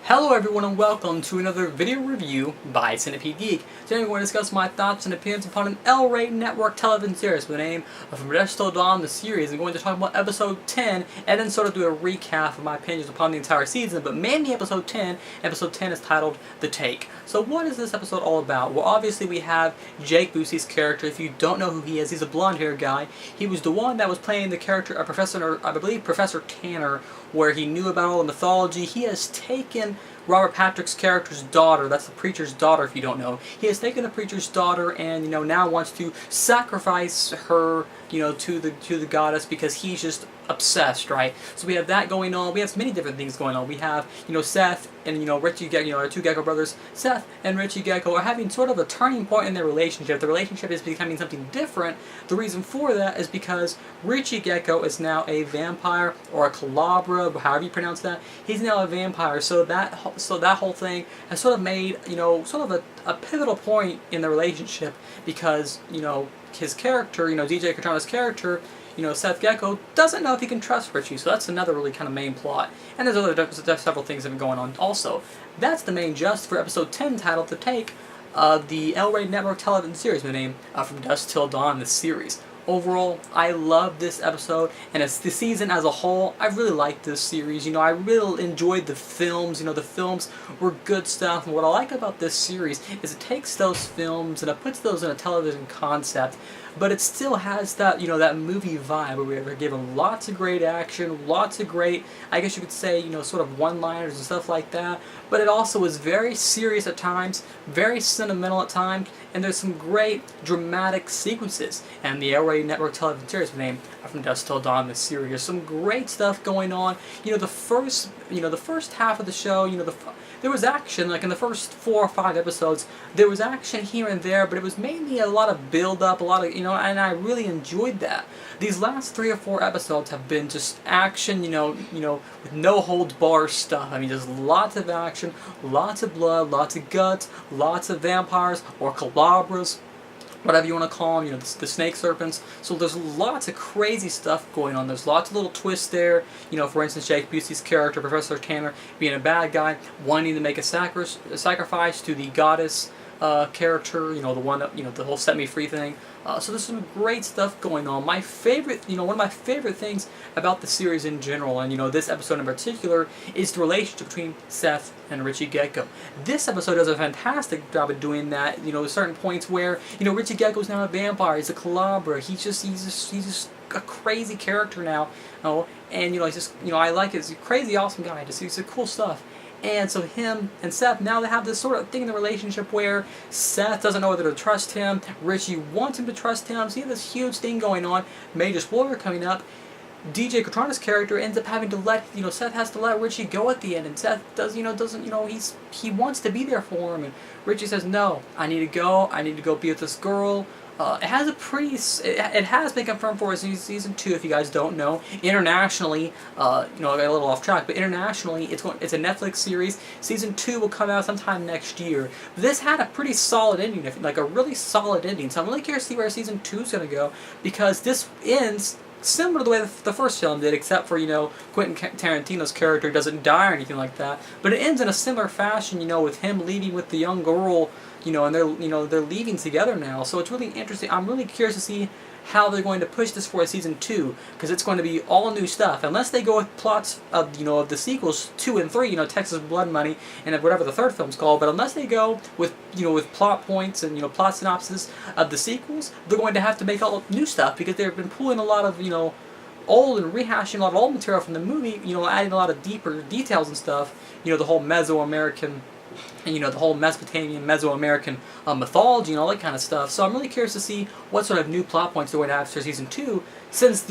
Hello everyone and welcome to another video review by Centipede Geek. Today we're going to discuss my thoughts and opinions upon an L-rated network television series with the name of From Dusk Till Dawn, the series. I'm going to talk about episode 10 and then sort of do a recap of my opinions upon the entire season, but mainly episode 10. Episode 10 is titled The Take. So what is this episode all about? Well, obviously we have Jake Busey's character. If you don't know who he is, he's a blonde-haired guy. He was the one that was playing the character of Professor Tanner, where he knew about all the mythology. He has taken Robert Patrick's character's daughter, that's the preacher's daughter if you don't know. He has taken the preacher's daughter and, now wants to sacrifice her, to the goddess because he's just obsessed, right? So we have that going on. We have many different things going on. We have, Seth and, Richie Gecko, our two Gecko brothers. Seth and Richie Gecko are having sort of a turning point in their relationship. The relationship is becoming something different. The reason for that is because Richie Gecko is now a vampire, or a Calabra, however you pronounce that. He's now a vampire, so that whole thing has sort of made, sort of a pivotal point in the relationship because, his character, DJ Katana's character, Seth Gecko doesn't know if he can trust Richie, so that's another really kind of main plot. And there's several things that have been going on also. That's the main gist for episode 10 titled The Take of the L-rated network television series with the name From Dusk Till Dawn, the series. Overall, I love this episode, and it's the season as a whole. I really like this series. I really enjoyed the films. The films were good stuff. And what I like about this series is it takes those films and it puts those in a television concept, but it still has that, that movie vibe where we're given lots of great action, lots of great, I guess you could say, sort of one-liners and stuff like that. But it also is very serious at times, very sentimental at times, and there's some great dramatic sequences. And the L-rated network television series named From Dusk Till Dawn, the series. There's some great stuff going on. The first half of the show, there was action, like in the first 4 or 5 episodes, there was action here and there, but it was mainly a lot of build-up, a lot of, and I really enjoyed that. These last 3 or 4 episodes have been just action, with no holds barred stuff. I mean, just lots of action, lots of blood, lots of guts, lots of vampires, or calabras, whatever you want to call them, the snake serpents. So there's lots of crazy stuff going on. There's lots of little twists there. For instance, Jake Busey's character, Professor Tanner, being a bad guy, wanting to make a sacrifice to the goddess character, the one that, the whole set me free thing. So there's some great stuff going on. My favorite, one of my favorite things about the series in general, and this episode in particular, is the relationship between Seth and Richie Gecko. This episode does a fantastic job of doing that. Certain points where, Richie Gecko's now a vampire, he's a Calabra, he's just a crazy character now, and he's just, I like it. He's a crazy awesome guy. He's a cool stuff. And so him and Seth, now they have this sort of thing in the relationship where Seth doesn't know whether to trust him, Richie wants him to trust him, so you have this huge thing going on, major spoiler coming up. DJ Katana's character ends up having to let, Seth has to let Richie go at the end, and Seth he wants to be there for him, and Richie says, no, I need to go be with this girl. It has been confirmed for season 2, if you guys don't know. Internationally, I got a little off track, but internationally, it's a Netflix series. Season 2 will come out sometime next year. This had a pretty solid ending, like a really solid ending. So I'm really curious to see where season 2 is going to go, because this ends similar to the way the first film did, except for, Quentin Tarantino's character doesn't die or anything like that. But it ends in a similar fashion, with him leaving with the young girl, and they're leaving together now. So it's really interesting. I'm really curious to see how they're going to push this for a season 2, because it's going to be all new stuff. Unless they go with plots of, of the sequels 2 and 3, Texas Blood Money and whatever the third film's called. But unless they go with, with plot points and, plot synopsis of the sequels, they're going to have to make all new stuff, because they've been pulling a lot of, old and rehashing a lot of old material from the movie, adding a lot of deeper details and stuff, the whole Mesoamerican, and, the whole Mesopotamian, Mesoamerican mythology and all that kind of stuff. So I'm really curious to see what sort of new plot points they're going to have for season 2, since,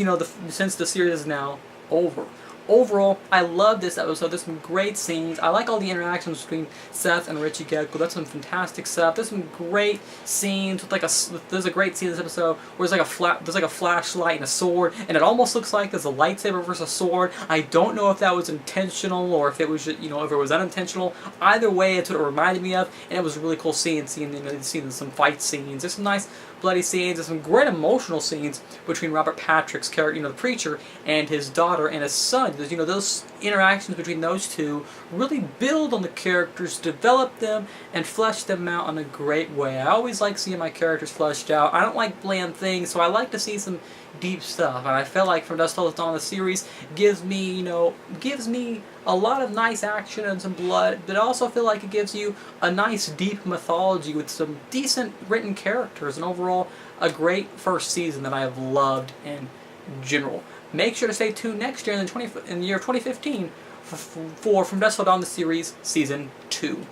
since the series is now over. Overall, I love this episode. There's some great scenes. I like all the interactions between Seth and Richie Gecko. That's some fantastic stuff. There's some great scenes with there's a great scene in this episode where there's like a flashlight and a sword, and it almost looks like there's a lightsaber versus a sword. I don't know if that was intentional or if it was just, if it was unintentional. Either way, it's what it reminded me of, and it was a really cool seeing some fight scenes. There's some nice bloody scenes and some great emotional scenes between Robert Patrick's character, you know, the preacher, and his daughter and his son. Because, you know, those interactions between those two really build on the characters, develop them, and flesh them out in a great way. I always like seeing my characters fleshed out. I don't like bland things, so I like to see some deep stuff. And I feel like From Dusk Till Dawn, the series gives me, you know, a lot of nice action and some blood, but I also feel like it gives you a nice deep mythology with some decent written characters, and overall a great first season that I have loved in general. Make sure to stay tuned next year in the year 2015 for From Dusk Till Dawn, the series Season 2.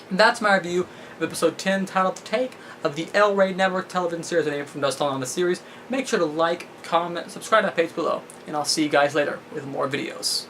And that's my review of episode 10, titled The Take, of the L-Ray Network television series named From Dusk Till Dawn, the series. Make sure to like, comment, subscribe to that page below, and I'll see you guys later with more videos.